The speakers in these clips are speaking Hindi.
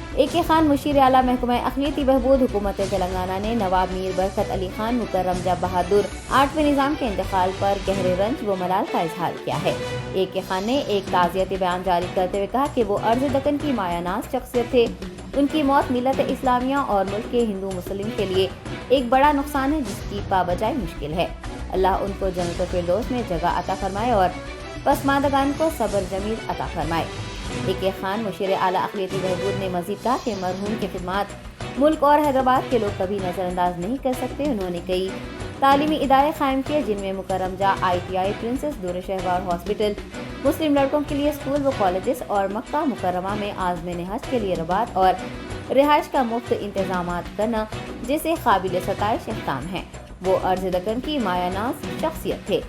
ए.के. खान मुशीर आला महकमा अक़लियती बहबूद हुकूमत तेलंगाना ने नवाब मीर बरकत अली खान मुकर्रम जब बहादुर 8वें निज़ाम के इंतकाल पर गहरे रंज व मलाल का इजहार किया है। ए.के. खान ने एक ताज़ियती बयान जारी करते हुए कहा कि वो अर्ज़ दक्कन की मायानाज़ शख्सियत थे। उनकी मौत मिल्लत इस्लामिया और मुल्क के हिंदू मुस्लिम के लिए एक बड़ा नुकसान है जिसकी पाबजाई मुश्किल है। अल्लाह उनको जन्नत फिरदौस में जगह अता फरमाए और पसमानदगान को सब्र जमील अता फरमाए। ए.के. खान मुशीर आला अक़लियती बहबूद ने मज़ीद कहा कि मरहूम की खिदमात मुल्क और हैदराबाद के लोग कभी नज़रअंदाज नहीं कर सकते। उन्होंने कई तालीमी इदारे कायम किए जिनमें मुकर्रम जा ITI, प्रिंसेस दूर शहवार हॉस्पिटल, मुस्लिम लड़कों के लिए स्कूल व कॉलेजेस और मक्का मुकर्रमा में आज़मीन हज के लिए रबात और रिहाइश का मुफ्त इंतजाम करना जैसे काबिल सताइश इक़दाम हैं। वो अर्ज़ दक्कन की मायानाज़ शख्सियत थे।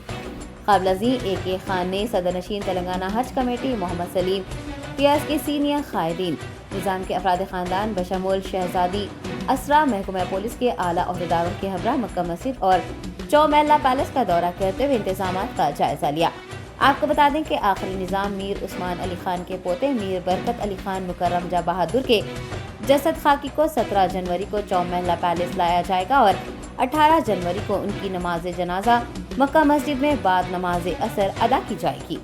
क़ाबिल-ए ए.के. खान ने सदर नशीन तेलंगाना हज कमेटी मोहम्मद सलीम, पियाज के सीनियर कायदीन, निज़ाम के अफराद ख़ानदान बशमूल शहजादी असरा, महकमा पुलिस के आला अहदेदारों के हमरा मक्का मस्जिद और चौमहला पैलेस का दौरा करते हुए इंतजामात का जायजा लिया। आपको बता दें कि आखिरी निज़ाम मीर उस्मान अली खान के पोते मीर बरकत अली खान मुकर्रम जा बहादुर के जसद खाकी को 17 जनवरी को चौमहला पैलेस लाया जाएगा और 18 जनवरी को उनकी नमाज जनाजा मक्का मस्जिद में बाद नमाज असर अदा की जाएगी।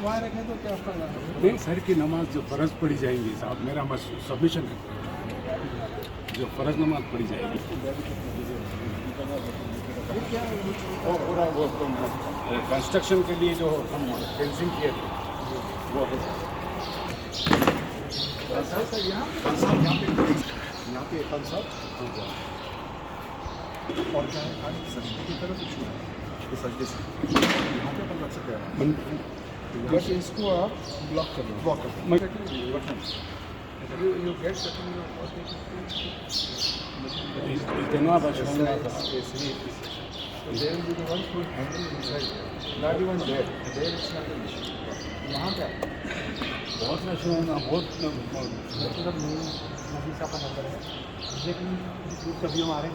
वहाँ रखें तो क्या नहीं सर की नमाज जो फ़र्ज पढ़ी जाएंगी साहब, मेरा सबमिशन है, जो फ़र्ज नमाज पढ़ी जाएगी वो कंस्ट्रक्शन के लिए जो हम फेंसिंग किए थे वो है यहाँ पे कंसर्ट और क्या है खाली सजदे की तरफ इशू है तो सजदे से यहाँ पे अपन रख सकते हैं। यहाँ से इसको आप ब्लॉक कर दो, ब्लॉक कर दो। यू गेट सेटिंग इतना there will be the ones who will handle inside, not even there. There it's not an issue. यहाँ पे बहुत रश है ना, बहुत मतलब नबी साहब का नंबर है, लेकिन कभी हमारे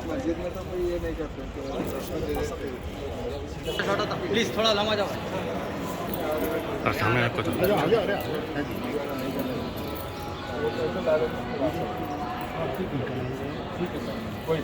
मस्जिद में तो कोई ये नहीं करते। प्लीज थोड़ा लंबा जाओ और सामने आपको तो कोई